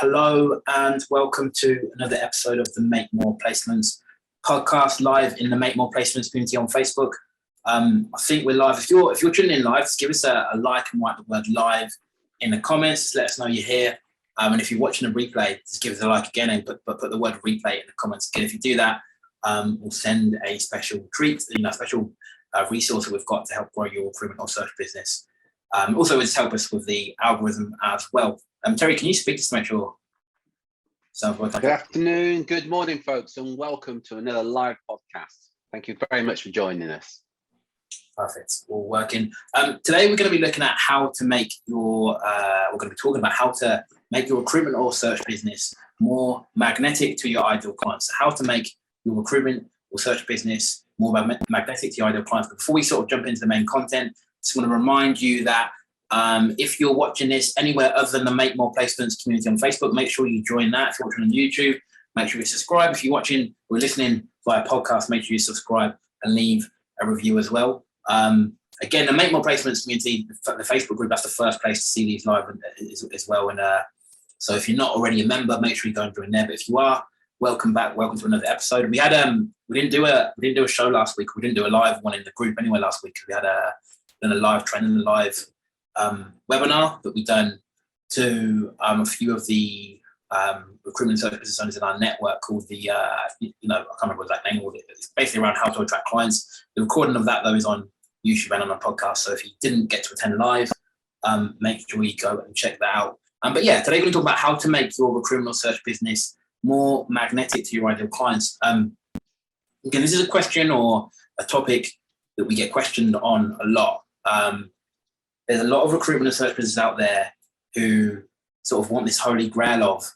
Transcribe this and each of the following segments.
Hello and welcome to another episode of the Make More Placements podcast, live in the Make More Placements community on Facebook. I think we're live. If you're tuning in live, just give us a like and write the word live in the comments. Let us know you're here. And if you're watching a replay, just give us a like again and put the word replay in the comments again. If you do that, we'll send a special treat, special resource that we've got to help grow your recruitment or search business. Also, it's help us with the algorithm as well. Terry, can you speak just to make sure sounds working? Good afternoon, good morning, folks, and welcome to another live podcast. Thank you very much for joining us. Perfect, all working. Today we're going to be looking at how to make your, we're going to be talking about how to make your recruitment or search business more magnetic to your ideal clients. So how to make your recruitment or search business more magnetic to your ideal clients. But before we sort of jump into the main content, just want to remind you that if you're watching this anywhere other than the Make More Placements community on Facebook, make sure you join that. If you're watching on YouTube, make sure you subscribe. If you're watching or listening via podcast, make sure you subscribe and leave a review as well. Again, the Make More Placements community, the Facebook group, that's the first place to see these live as well. And so if you're not already a member, make sure you go and join there. But if you are, welcome back. Welcome to another episode. We had we didn't do a show last week. We didn't do a live one in the group anyway last week. We had a live training, a live webinar that we've done to a few of the recruitment service business owners in our network called the I can't remember what that name was. It's basically around how to attract clients. The recording of that though is on YouTube and on a podcast. So if you didn't get to attend live, make sure you go and check that out. But yeah, today we're going to talk about how to make your recruitment or search business more magnetic to your ideal clients. Again, this is a question or a topic that we get questioned on a lot. There's a lot of recruitment and search businesses out there who sort of want this holy grail of,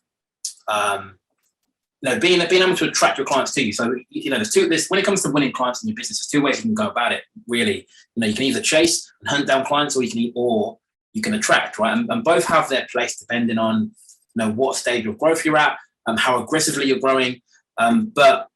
being able to attract your clients to you. So, there's when it comes to winning clients in your business, there's two ways you can go about it. Really, you can either chase and hunt down clients, or you can attract, right? And both have their place depending on, what stage of growth you're at, how aggressively you're growing. But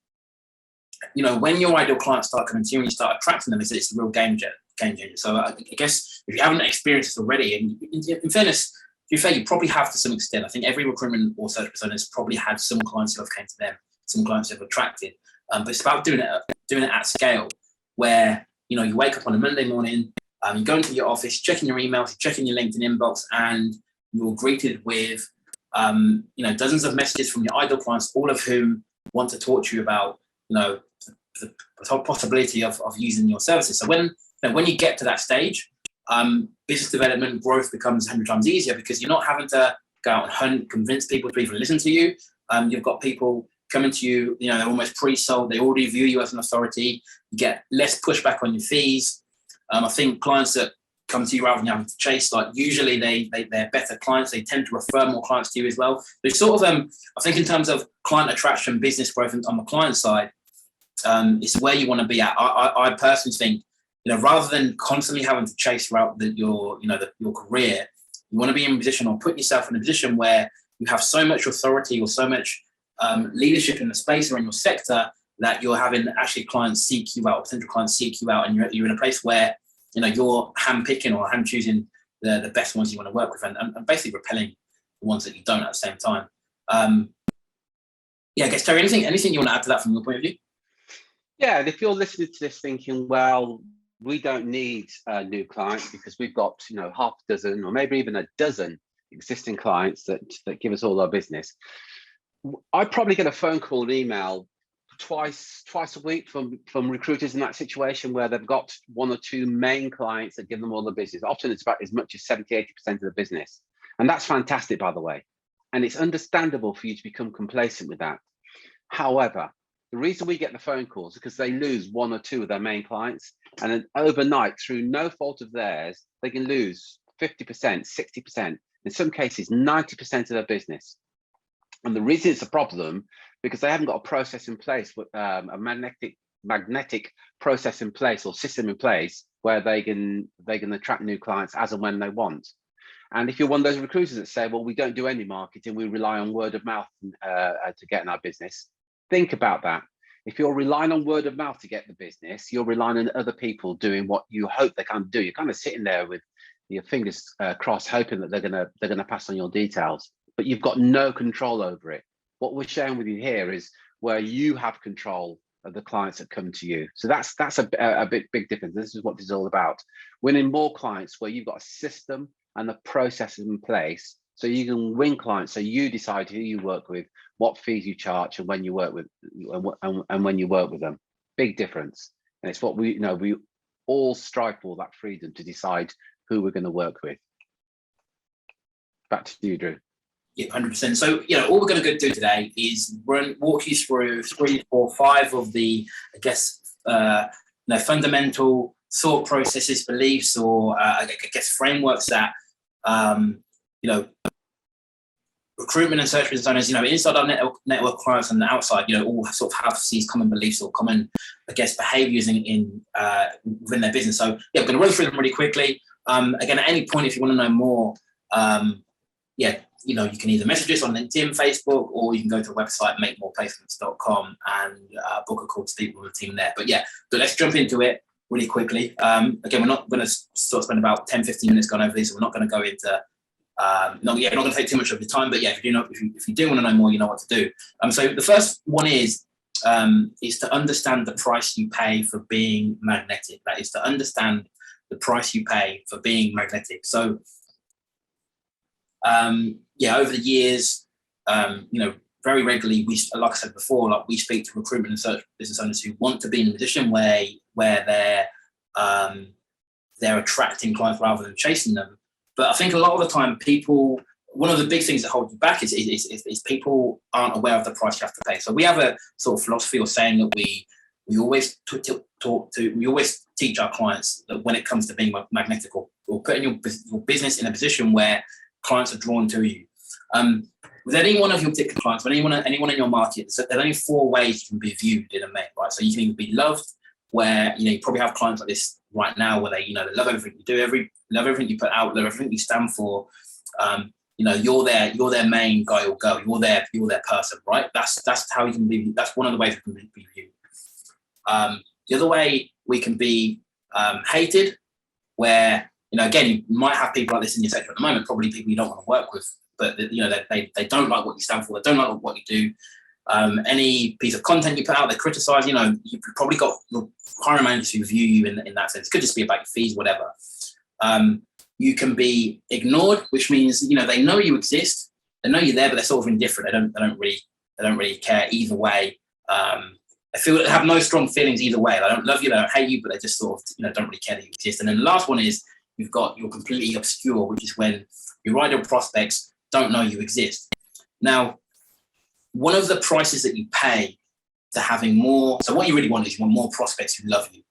when your ideal clients start coming to you and you start attracting them, it's a real game changer. So I guess if you haven't experienced this already, and in fairness, to be fair, you probably have to some extent. I think every recruitment or search person has probably had some clients who have came to them, some clients who have attracted. But it's about doing it at scale, where you wake up on a Monday morning, you go into your office, checking your emails, checking your LinkedIn inbox, and you're greeted with dozens of messages from your ideal clients, all of whom want to talk to you about the possibility of using your services. So when you get to that stage, business development growth becomes 100 times easier because you're not having to go out and hunt, convince people to even listen to you. You've got people coming to you, they're almost pre-sold. They already view you as an authority. You get less pushback on your fees. I think clients that come to you rather than having to chase, usually they're better clients. They tend to refer more clients to you as well. But it's sort of, I think in terms of client attraction, business growth on the client side, it's where you want to be at. I personally think, rather than constantly having to chase throughout your career, you want to be in a position or put yourself in a position where you have so much authority or so much leadership in the space or in your sector that you're having actually clients seek you out, potential clients seek you out, and you're in a place where you're hand picking or hand choosing the best ones you want to work with, and basically repelling the ones that you don't at the same time. I guess Terry, anything you want to add to that from your point of view? Yeah, and if you're listening to this thinking, well, we don't need new clients because we've got half a dozen or maybe even a dozen existing clients that give us all our business, I probably get a phone call and email twice a week from recruiters in that situation where they've got one or two main clients that give them all the business. Often it's about as much as 70-80% of the business, and that's fantastic, by the way, and it's understandable for you to become complacent with that. However, the reason we get the phone calls is because they lose one or two of their main clients, and then overnight, through no fault of theirs, they can lose 50%, 60%, in some cases 90% of their business. And the reason it's a problem because they haven't got a process in place, a magnetic process in place or system in place where they can attract new clients as and when they want. And if you're one of those recruiters that say, well, we don't do any marketing, we rely on word of mouth to get in our business, think about that. If you're relying on word of mouth to get the business, you're relying on other people doing what you hope they can do. You're kind of sitting there with your fingers crossed, hoping that they're gonna pass on your details. but you've got no control over it. What we're sharing with you here is where you have control of the clients that come to you. So that's a big difference. This is what this is all about. Winning more clients where you've got a system and the processes in place, so you can win clients. So you decide who you work with, what fees you charge, and when you work with, and when you work with them. Big difference. And it's what we all strive for, that freedom to decide who we're going to work with. Back to you, Drew. Yeah, 100%. So, all we're going to do today is walk you through 3, 4, 5 of the, I guess, fundamental thought processes, beliefs, or I guess frameworks that, recruitment and search business owners, inside our network clients and the outside, all sort of have these common beliefs or common, I guess, behaviors in within their business. So, yeah, I'm going to run through them really quickly. Again, at any point, if you want to know more, you can either message us on LinkedIn, Facebook, or you can go to the website, makemoreplacements.com, and book a call to speak with the team there. But let's jump into it really quickly. Again, we're not going to sort of spend about 10, 15 minutes going over this. So we're not going to go into, not going to take too much of your time. But yeah, if you do want to know more, you know what to do. So the first one is to understand the price you pay for being magnetic. That is to understand the price you pay for being magnetic. So, over the years, very regularly, like I said before, we speak to recruitment and search business owners who want to be in a position where they're attracting clients rather than chasing them. But I think a lot of the time, one of the big things that hold you back is people aren't aware of the price you have to pay. So we have a sort of philosophy or saying that we always we always teach our clients that when it comes to being magnetic or putting your business in a position where clients are drawn to you. With any one of your particular clients, with anyone in your market, there's only 4 ways you can be viewed in a mate, right? So you can either be loved, where you probably have clients like this right now, where they love everything you do, love everything you put out, love everything you stand for. You're their main guy or girl. You're their person, right? That's how you can be. That's one of the ways we can be viewed. The other way we can be hated, where again, you might have people like this in your sector at the moment, probably people you don't want to work with, but they don't like what you stand for, they don't like what you do. Any piece of content you put out, they criticize. You've probably got your hiring managers who view you in that sense. It could just be about your fees, whatever. You can be ignored, which means they know you exist, they know you're there, but they're sort of indifferent. They don't really care either way. They have no strong feelings either way. They don't love you, they don't hate you, but they just sort of don't really care that you exist. And then the last one is you're completely obscure, which is when your ideal prospects don't know you exist. Now, one of the prices that you pay to having more, so what you really want is you want more prospects who love you,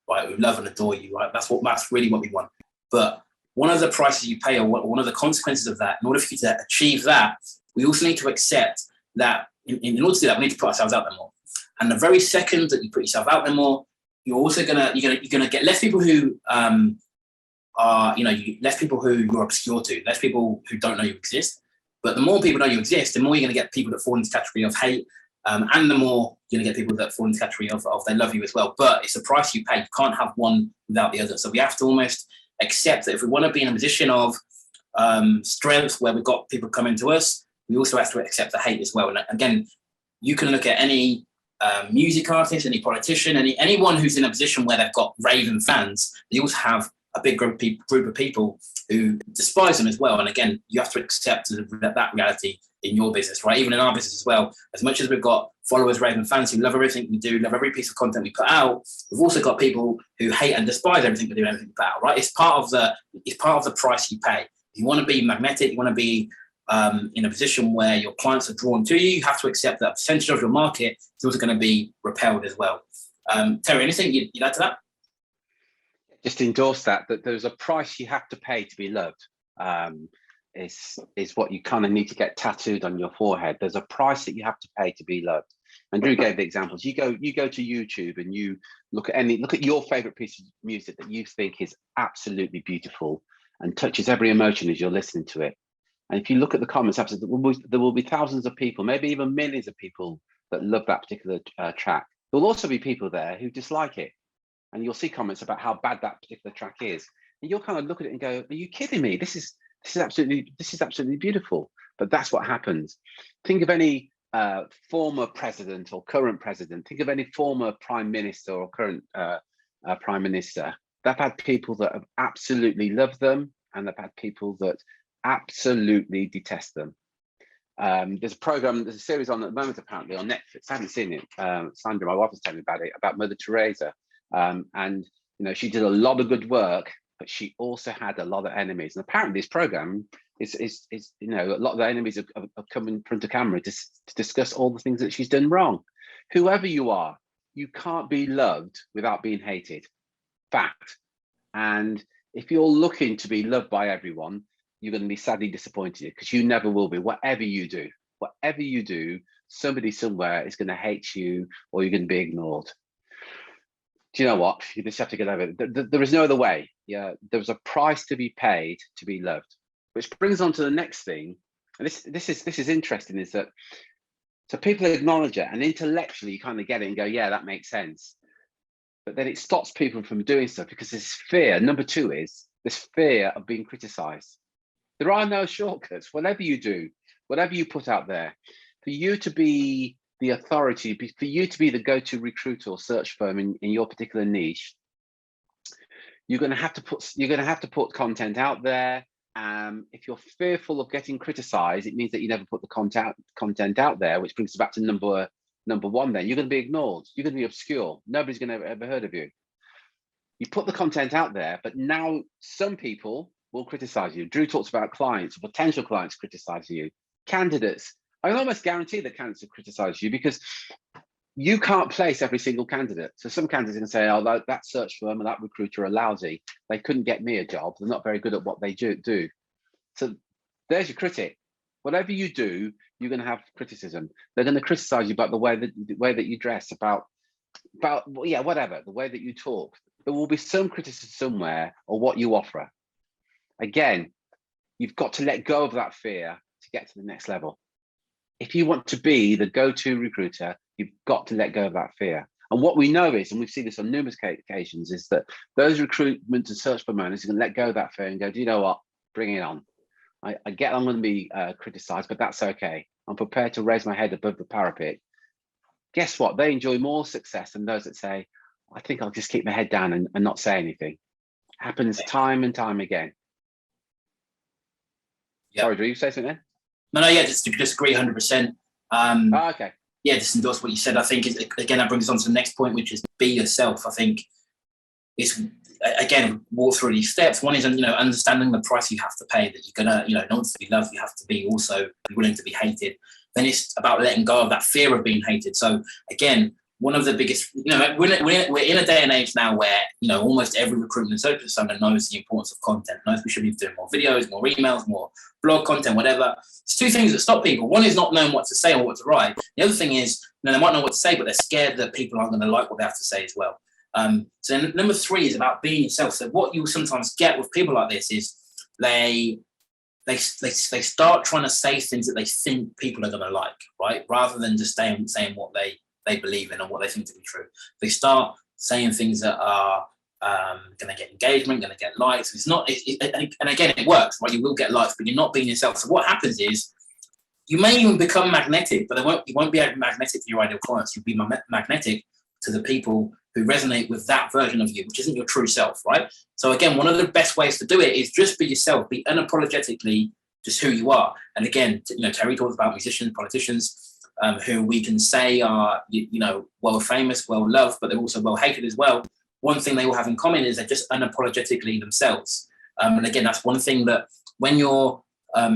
right? Who love and adore you, right? That's really what we want. But one of the prices you pay, or one of the consequences of that, in order for you to achieve that, we also need to accept that in order to do that, we need to put ourselves out there more. And the very second that you put yourself out there more, you're also gonna get less people who less people who you're obscure to, less people who don't know you exist. But the more people know you exist, the more you're going to get people that fall into the category of hate, and the more you're going to get people that fall into the category of they love you as well. But it's a price you pay. You can't have one without the other. So we have to almost accept that if we want to be in a position of strength where we've got people coming to us, we also have to accept the hate as well. And again, you can look at any music artist, any politician, anyone who's in a position where they've got raving fans. They also have a big group of people who despise them as well. And again, you have to accept that reality in your business, right? Even in our business as well. As much as we've got followers, raving fans who love everything we do, love every piece of content we put out, we've also got people who hate and despise everything we do, everything we put out, right? It's part of the price you pay. If you want to be magnetic, you want to be in a position where your clients are drawn to you, you have to accept that a percentage of your market is also going to be repelled as well. Terry, anything you'd add to that? Just endorse that there's a price you have to pay to be loved. Is what you kind of need to get tattooed on your forehead. There's a price that you have to pay to be loved. And Drew gave the examples. You go to YouTube and you look at your favorite piece of music that you think is absolutely beautiful and touches every emotion as you're listening to it. And if you look at the comments, there will be thousands of people, maybe even millions of people that love that particular track. There will also be people there who dislike it. And you'll see comments about how bad that particular track is. And you'll kind of look at it and go, are you kidding me? This is absolutely beautiful. but that's what happens. Think of any former president or current president. Think of any former prime minister or current prime minister. They've had people that have absolutely loved them, and they've had people that absolutely detest them. There's a series on at the moment, apparently on Netflix. I haven't seen it. Sandra, my wife, was telling me about it, about Mother Teresa. And she did a lot of good work, but she also had a lot of enemies. And apparently this program is a lot of the enemies have come in front of camera to discuss all the things that she's done wrong. Whoever you are, you can't be loved without being hated. Fact. And if you're looking to be loved by everyone, you're going to be sadly disappointed, because you never will be. Whatever you do, somebody somewhere is going to hate you, or you're going to be ignored. Do you know what? You just have to get over it. There is no other way. Yeah, there's a price to be paid to be loved, which brings on to the next thing. And this is interesting, is that so people acknowledge it, and intellectually you kind of get it and go, yeah, that makes sense. But then it stops people from doing stuff because there's fear. Number two is this fear of being criticized. There are no shortcuts. Whatever you do, whatever you put out there, for you to be the authority, for you to be the go-to recruiter or search firm in your particular niche, you're going to have to put content out there. If you're fearful of getting criticized, it means that you never put the content out there, which brings us back to number one. Then you're going to be ignored. You're going to be obscure. Nobody's going to have ever heard of you. You put the content out there, but now some people will criticize you. Drew talks about clients, or potential clients criticizing you. Candidates, I can almost guarantee that candidates will criticize you, because you can't place every single candidate. So some candidates can say, oh, that search firm or that recruiter are lousy. They couldn't get me a job. They're not very good at what they do. So there's your critic. Whatever you do, you're going to have criticism. They're going to criticize you about the way that you dress, about whatever, the way that you talk. There will be some criticism somewhere, or what you offer. Again, you've got to let go of that fear to get to the next level. If you want to be the go-to recruiter, you've got to let go of that fear. And what we know is, and we've seen this on numerous occasions, is that those recruitment and search firm owners are going to let go of that fear and go, do you know what? Bring it on. I get I'm going to be criticized, but that's okay. I'm prepared to raise my head above the parapet. Guess what? They enjoy more success than those that say, I think I'll just keep my head down and not say anything. Happens time and time again. Yep. Sorry, Drew, you say something there? No, yeah, just agree 100%. Okay. Yeah, just endorse what you said. I think, again, that brings us on to the next point, which is be yourself. I think it's, again, walk through these steps. One is, understanding the price you have to pay, that you're going to, in order to be loved, you have to be also willing to be hated. Then it's about letting go of that fear of being hated. So, again, one of the biggest, we're in a day and age now where, almost every recruitment search owner knows the importance of content, knows we should be doing more videos, more emails, more blog content, whatever. There's two things that stop people. One is not knowing what to say or what to write. The other thing is, they might know what to say, but they're scared that people aren't going to like what they have to say as well. So then number three is about being yourself. So what you sometimes get with people like this is they start trying to say things that they think people are going to like, right? Rather than just saying what they believe in and what they think to be true. They start saying things that are going to get engagement, going to get likes. It's not, and again, it works, right? You will get likes, but you're not being yourself. So what happens is you may even become magnetic, but you won't be magnetic to your ideal clients. You'll be magnetic to the people who resonate with that version of you, which isn't your true self, right? So again, one of the best ways to do it is just be yourself, be unapologetically just who you are. And again, Terry talks about musicians, politicians, who we can say are, well famous, well loved, but they're also well hated as well. One thing they all have in common is they're just unapologetically themselves. And again, that's one thing that when you're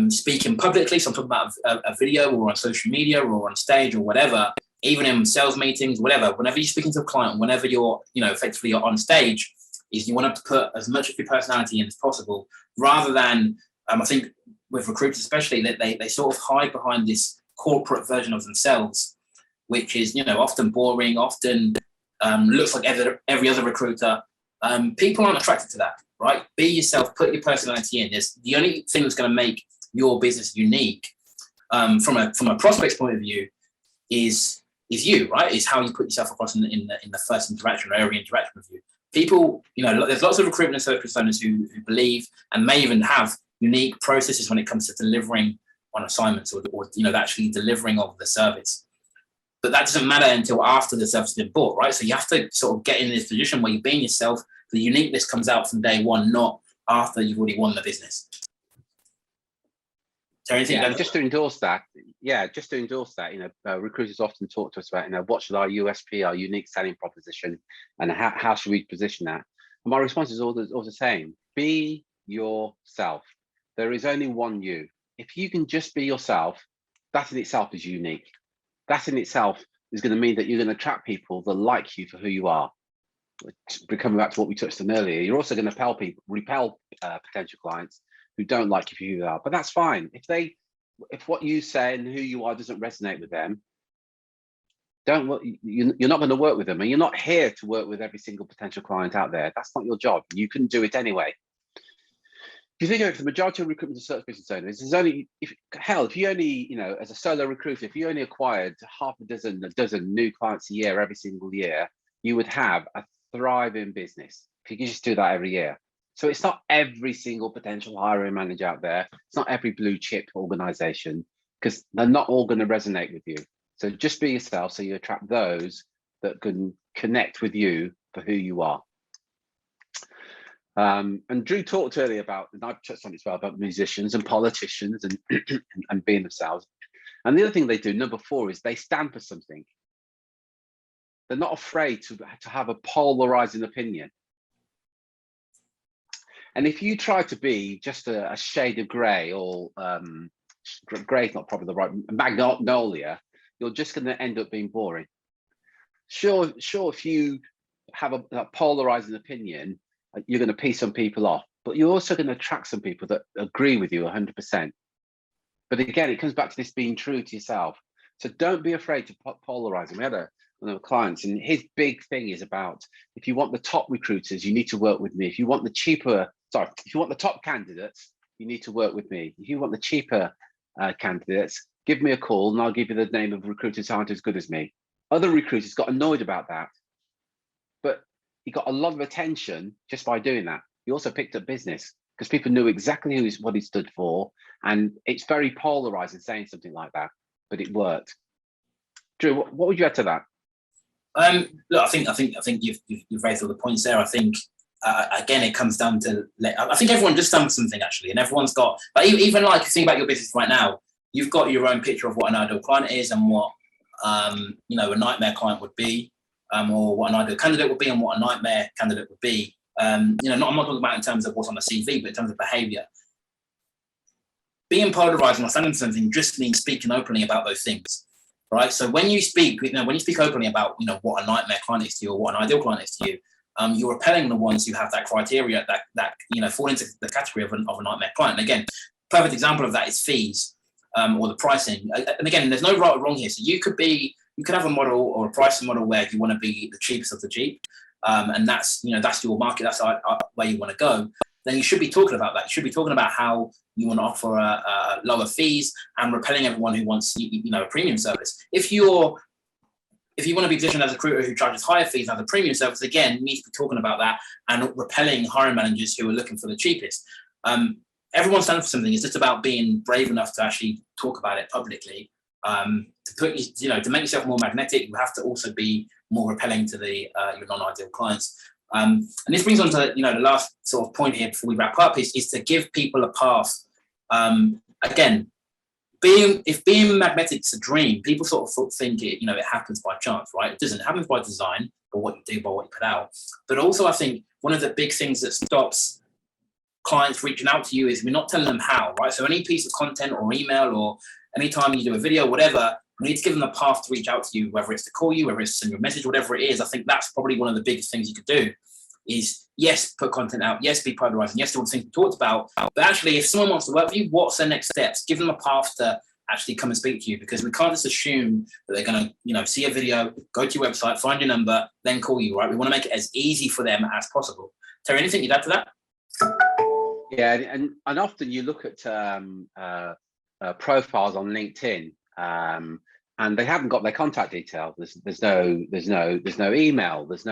speaking publicly, so I'm talking about a video or on social media or on stage or whatever, even in sales meetings, whatever, whenever you're speaking to a client, whenever you're, effectively you're on stage, is you want to put as much of your personality in as possible, rather than, I think with recruiters especially, that they sort of hide behind this corporate version of themselves, which is, often boring, often looks like every other recruiter. People aren't attracted to that, right? Be yourself, put your personality in. There's the only thing that's going to make your business unique from a prospect's point of view is you, right? Is how you put yourself across in the first interaction or every interaction with you. People, there's lots of recruitment and search personas who believe and may even have unique processes when it comes to delivering on assignments or actually delivering of the service. But that doesn't matter until after the service has been bought, right? So you have to sort of get in this position where you're being yourself. The uniqueness comes out from day one, not after you've already won the business. So just to endorse that, recruiters often talk to us about, what should our USP, our unique selling proposition, and how should we position that? And my response is all the same. Be yourself. There is only one you. If you can just be yourself, that in itself is unique. That in itself is going to mean that you're going to attract people that like you for who you are. Coming back to what we touched on earlier, you're also going to repel potential clients who don't like you for who you are. But that's fine. If what you say and who you are doesn't resonate with them, you're not going to work with them, and you're not here to work with every single potential client out there. That's not your job. You can do it anyway. If you think of it, the majority of recruitment and search business owners is only, if you only, as a solo recruiter, if you only acquired a dozen new clients a year, every single year, you would have a thriving business if you could just do that every year. So it's not every single potential hiring manager out there. It's not every blue chip organization, because they're not all going to resonate with you. So just be yourself, so you attract those that can connect with you for who you are. And Drew talked earlier about, and I've touched on it as well, about musicians and politicians and and being themselves. And the other thing they do, number 4, is they stand for something. They're not afraid to have a polarizing opinion. And if you try to be just a shade of grey, or grey is not probably the right, magnolia, you're just going to end up being boring. Sure, if you have a polarizing opinion, you're going to piss some people off, but you're also going to attract some people that agree with you 100%. But again, it comes back to this being true to yourself. So don't be afraid to polarize. And we had one of our clients, and his big thing is about, if you want the top recruiters, you need to work with me. If you want the top candidates, you need to work with me. If you want the cheaper candidates, give me a call and I'll give you the name of recruiters who aren't as good as me. Other recruiters got annoyed about that, but he got a lot of attention just by doing that. He also picked up business because people knew exactly what he stood for, and it's very polarizing saying something like that, but it worked. Drew, what would you add to that? Look, I think you've raised all the points there. I think again, it comes down to, I think everyone just done something actually, and everyone's got, but even like, think about your business right now, you've got your own picture of what an ideal client is and what a nightmare client would be, or what an ideal candidate would be and what a nightmare candidate would be. I'm not talking about in terms of what's on the CV, but in terms of behavior. Being polarizing or standing for something just means speaking openly about those things, right? So when you speak openly about what a nightmare client is to you or what an ideal client is to you, you're repelling the ones who have that criteria that fall into the category of a nightmare client. And again, perfect example of that is fees, or the pricing. And again, there's no right or wrong here. So you could have a model or a pricing model where you want to be the cheapest of the cheap, and that's your market. That's where you want to go. Then you should be talking about that. You should be talking about how you want to offer lower fees and repelling everyone who wants a premium service. If you want to be positioned as a recruiter who charges higher fees and has a premium service, again, you need to be talking about that and repelling hiring managers who are looking for the cheapest. Everyone's standing for something. It's just about being brave enough to actually talk about it publicly. To make yourself more magnetic, you have to also be more repelling to your non-ideal clients. And this brings on to the last sort of point here before we wrap up is to give people a path. Again, if being magnetic is a dream, people sort of think it happens by chance, right? It doesn't. It happens by design, by what you do, by what you put out. But also, I think one of the big things that stops clients reaching out to you is we're not telling them how, right? So any piece of content or email or anytime you do a video, whatever, we need to give them a path to reach out to you, whether it's to call you, whether it's to send you a message, whatever it is. I think that's probably one of the biggest things you could do is, yes, put content out, yes, be polarizing, yes, do all the things we talked about. But actually, if someone wants to work with you, what's their next steps? Give them a path to actually come and speak to you, because we can't just assume that they're going to, see a video, go to your website, find your number, then call you, right? We want to make it as easy for them as possible. Terry, anything you'd add to that? Yeah, and often you look at profiles on LinkedIn, and they haven't got their contact details. There's no email. There's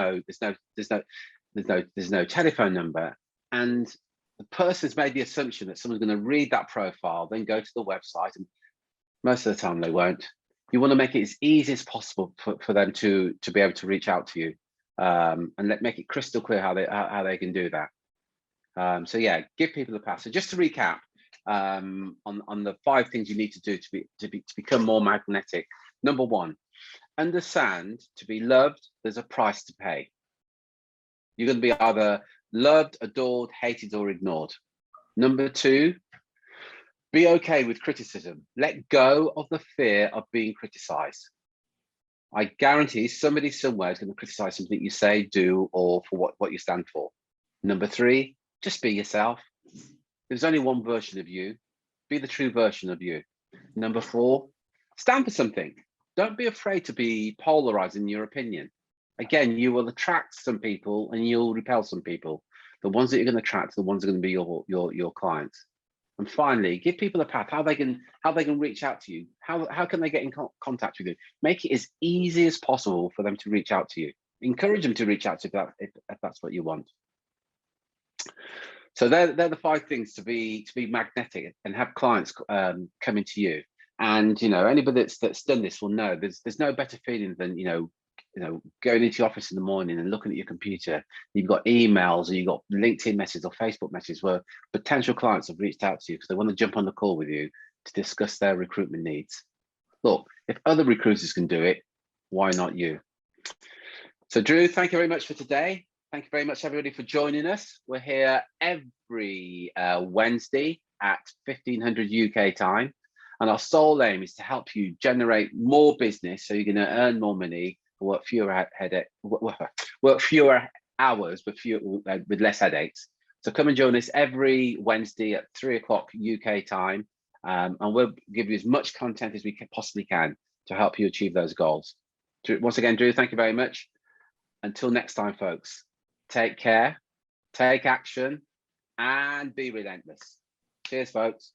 no telephone number. And the person's made the assumption that someone's going to read that profile, then go to the website, and most of the time they won't. You want to make it as easy as possible for them to be able to reach out to you, and make it crystal clear how they can do that. So yeah, give people a pass. So just to recap, on the 5 things you need to do to become more magnetic. Number 1, understand to be loved, there's a price to pay. You're going to be either loved, adored, hated, or ignored. Number 2, be okay with criticism. Let go of the fear of being criticized. I guarantee somebody somewhere is going to criticize something you say, do, or for what you stand for. Number 3, just be yourself. There's only one version of you. Be the true version of you. Number 4, stand for something. Don't be afraid to be polarized in your opinion. Again, you will attract some people and you'll repel some people. The ones that you're going to attract are the ones that are going to be your clients. And finally, give people a path, how they can reach out to you. How can they get in contact with you? Make it as easy as possible for them to reach out to you. Encourage them to reach out to you if that's what you want. So they're the 5 things to be magnetic and have clients coming to you. And anybody that's done this will know there's no better feeling than going into your office in the morning and looking at your computer. You've got emails, or you've got LinkedIn messages or Facebook messages where potential clients have reached out to you because they want to jump on the call with you to discuss their recruitment needs. Look, if other recruiters can do it, why not you? So Drew, thank you very much for today. Thank you very much, everybody, for joining us. We're here every Wednesday at 1500 UK time. And our sole aim is to help you generate more business so you're going to earn more money, work fewer hours, but with less headaches. So come and join us every Wednesday at 3 o'clock UK time. And we'll give you as much content as we possibly can to help you achieve those goals. Once again, Drew, thank you very much. Until next time, folks, take care, take action, and be relentless. Cheers, folks.